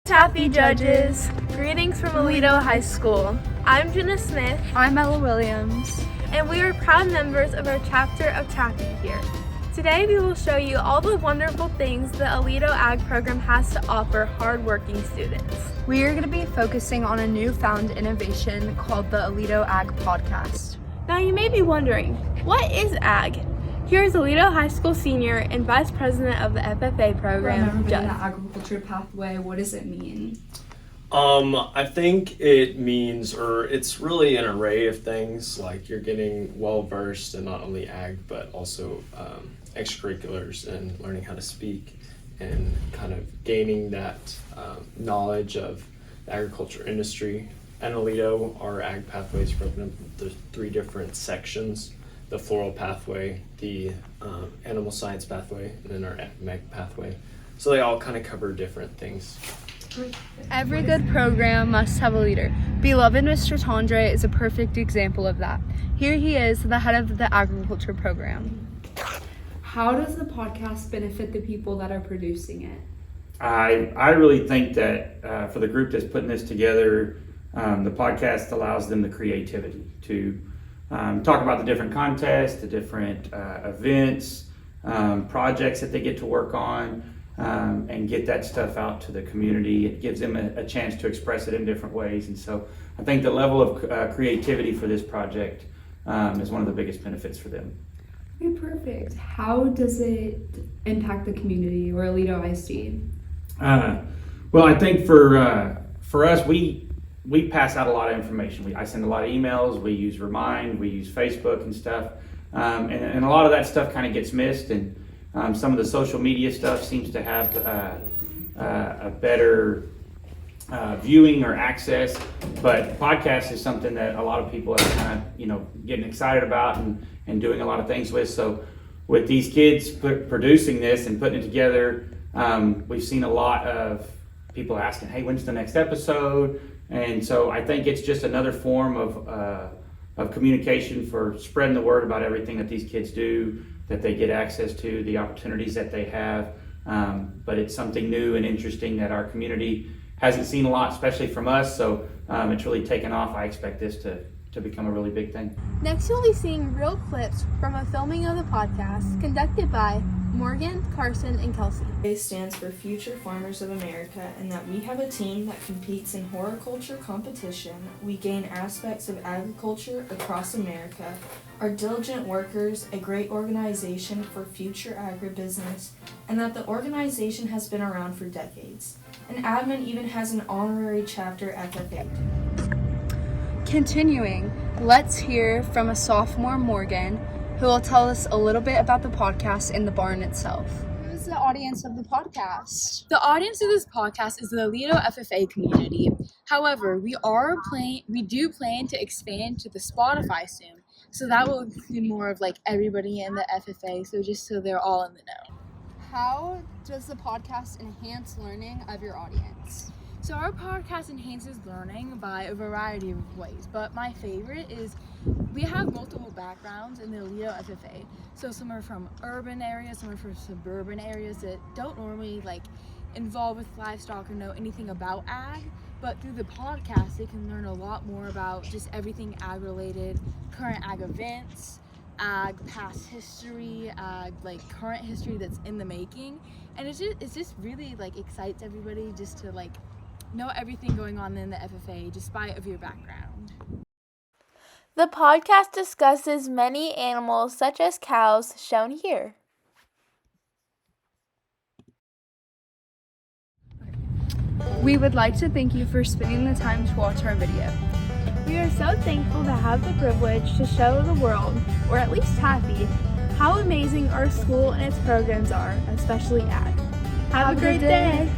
Taffy Judges, greetings from Aledo High School. I'm Jenna Smith. I'm Ella Williams. And we are proud members of our chapter of Taffy here. Today we will show you all the wonderful things the Aledo Ag program has to offer hardworking students. We are going to be focusing on a newfound innovation called the Aledo Ag Podcast. Now you may be wondering, what is Ag? Here is Aledo High School senior and vice president of the FFA program, Jeff. The agriculture pathway, what does it mean? I think it means, or it's really an array of things, like you're getting well versed in not only ag, but also extracurriculars and learning how to speak and kind of gaining that knowledge of the agriculture industry. At Aledo, our ag pathway is broken up into 3 different sections: the floral pathway, the animal science pathway, and then our MEG pathway. So they all kind of cover different things. Every good program must have a leader. Beloved Mr. Tondre is a perfect example of that. Here he is, the head of the agriculture program. How does the podcast benefit the people that are producing it? I really think that for the group that's putting this together, the podcast allows them the creativity to talk about the different contests, the different events, projects that they get to work on, and get that stuff out to the community. It gives them a chance to express it in different ways. And so I think the level of creativity for this project is one of the biggest benefits for them. Okay, perfect. How does it impact the community or Aledo ISD? Well, I think for us, we pass out a lot of information. I send a lot of emails. We use Remind. We use Facebook and stuff. And a lot of that stuff kind of gets missed. And some of the social media stuff seems to have a better viewing or access. But podcast is something that a lot of people are kind of, getting excited about and doing a lot of things with. So with these kids producing this and putting it together, we've seen a lot of people asking, hey, when's the next episode? And so I think it's just another form of communication for spreading the word about everything that these kids do, that they get access to, the opportunities that they have. But it's something new and interesting that our community hasn't seen a lot, especially from us. So it's really taken off. I expect this to become a really big thing. Next you'll be seeing real clips from a filming of the podcast conducted by Morgan, Carson, and Kelsey. FFA stands for Future Farmers of America, and that we have a team that competes in horticulture competition. We gain aspects of agriculture across America, are diligent workers, a great organization for future agribusiness, and that the organization has been around for decades. And admin even has an honorary chapter FFA. Continuing, let's hear from a sophomore, Morgan, who will tell us a little bit about the podcast and the barn itself. Who's the audience of the podcast? The audience of this podcast is the Aledo FFA community. However, we do plan to expand to the Spotify soon, so that will include more of like everybody in the FFA, so just so they're all in the know. How does the podcast enhance learning of your audience? So our podcast enhances learning by a variety of ways, but my favorite is we have multiple backgrounds in the Aledo FFA. So some are from urban areas, some are from suburban areas that don't normally involve with livestock or know anything about ag, but through the podcast they can learn a lot more about just everything ag related, current ag events, ag past history, ag current history that's in the making, and it's just really excites everybody just to know everything going on in the FFA despite of your background. The podcast discusses many animals such as cows shown here. We would like to thank you for spending the time to watch our video. We are so thankful to have the privilege to show the world, or at least Taffy, how amazing our school and its programs are, especially ag. Have a great day!